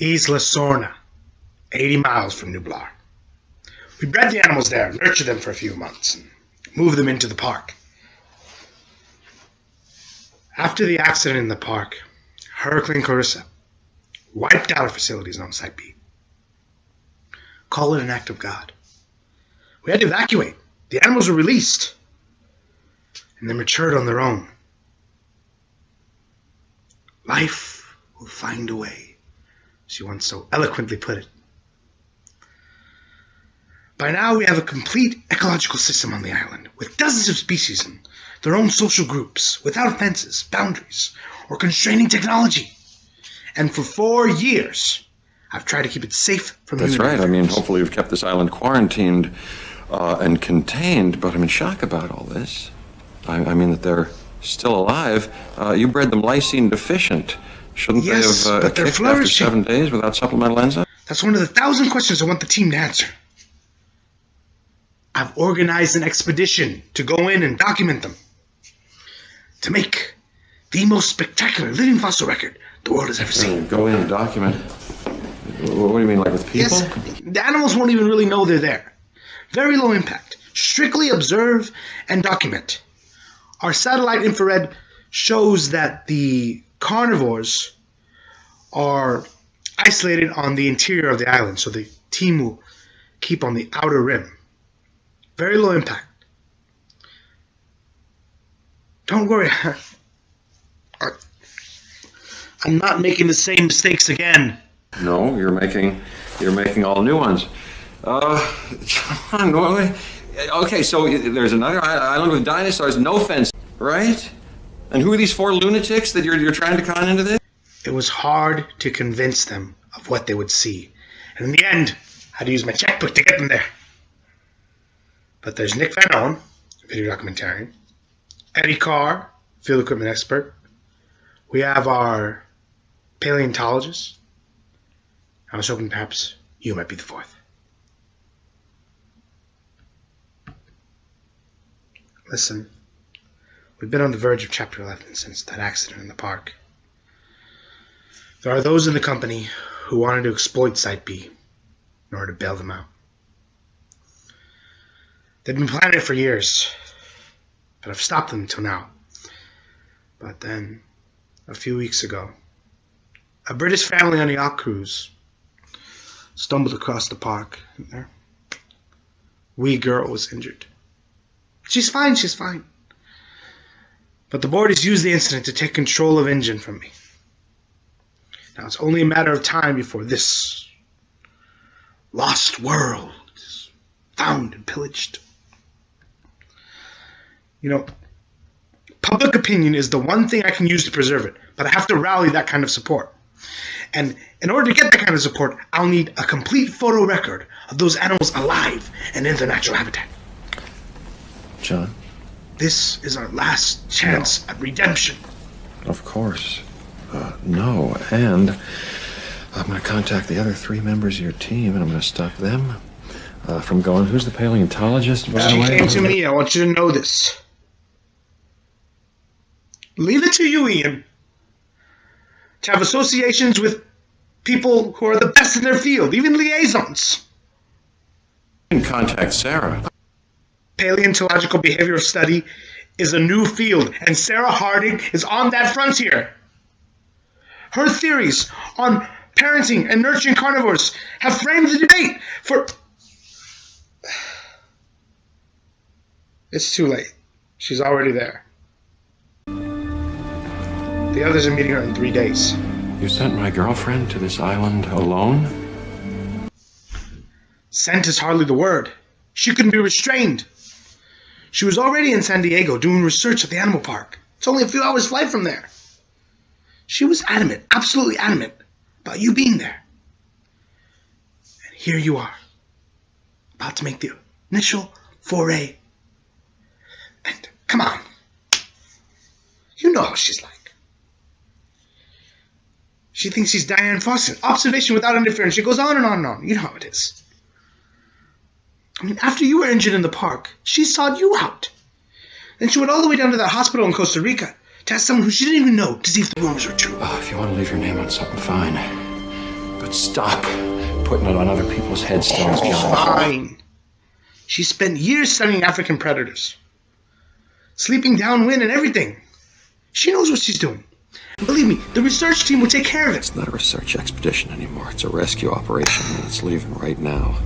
Isla Sorna, 80 miles from Nublar. We bred the animals there, nurtured them for a few months, and moved them into the park. After the accident in the park, Hurricane Carissa wiped out our facilities on Site B. Call it an act of God. We had to evacuate. The animals were released, and they matured on their own. Life will find a way, she once so eloquently put it. By now we have a complete ecological system on the island, with dozens of species and their own social groups, without fences, boundaries, or constraining technology. And for 4 years, I've tried to keep it safe from human That's right. interference. I mean, hopefully you've kept this island quarantined and contained, but I'm in shock about all this. I mean that they're still alive. You bred them lysine deficient. Shouldn't Yes, they have but they're kicked after flourishing. 7 days without supplemental enzyme? That's one of the 1,000 questions I want the team to answer. I've organized an expedition to go in and document them, to make the most spectacular living fossil record the world has ever seen. Go in and document. What do you mean, like with people? Yes, the animals won't even really know they're there. Very low impact. Strictly observe and document. Our satellite infrared shows that the carnivores are isolated on the interior of the island, so the team will keep on the outer rim. Very low impact. Don't worry. I'm not making the same mistakes again. No, you're making all new ones. John, okay, so there's another island with dinosaurs, no fence, right? And who are these 4 lunatics that you're trying to con into this? It was hard to convince them of what they would see. And in the end, I had to use my checkbook to get them there. But there's Nick Van Owen, video documentarian, Eddie Carr, field equipment expert. We have our paleontologist. I was hoping perhaps you might be the 4th. Listen, we've been on the verge of Chapter 11 since that accident in the park. There are those in the company who wanted to exploit Site B in order to bail them out. They've been planning it for years, but I've stopped them until now. But then, a few weeks ago, a British family on a yacht cruise stumbled across the park, and their wee girl was injured. She's fine. But the board has used the incident to take control of Engine from me. Now it's only a matter of time before this lost world is found and pillaged. You know, public opinion is the one thing I can use to preserve it, but I have to rally that kind of support. And in order to get that kind of support, I'll need a complete photo record of those animals alive and in their natural habitat. John? This is our last chance at redemption. Of course. No, and I'm going to contact the other 3 members of your team, and I'm going to stop them from going. Who's the paleontologist, by the way? She came to me. I want you to know this. Leave it to you, Ian, to have associations with people who are the best in their field, even liaisons. You can contact Sarah. Paleontological behavioral study is a new field, and Sarah Harding is on that frontier. Her theories on parenting and nurturing carnivores have framed the debate for... It's too late. She's already there. The others are meeting her in 3 days. You sent my girlfriend to this island alone? Sent is hardly the word. She couldn't be restrained. She was already in San Diego doing research at the animal park. It's only a few hours' flight from there. She was adamant, absolutely adamant, about you being there. And here you are, about to make the initial foray. And come on, you know how she's like. She thinks she's Diane Foster. Observation without interference. She goes on and on and on. You know how it is. I mean, after you were injured in the park, she sought you out. Then she went all the way down to that hospital in Costa Rica to ask someone who she didn't even know to see if the rumors were true. Oh, if you want to leave your name on something, fine. But stop putting it on other people's headstones, John. Fine. She spent years studying African predators, sleeping downwind and everything. She knows what she's doing. And believe me, the research team will take care of it. It's not a research expedition anymore. It's a rescue operation, and it's leaving right now.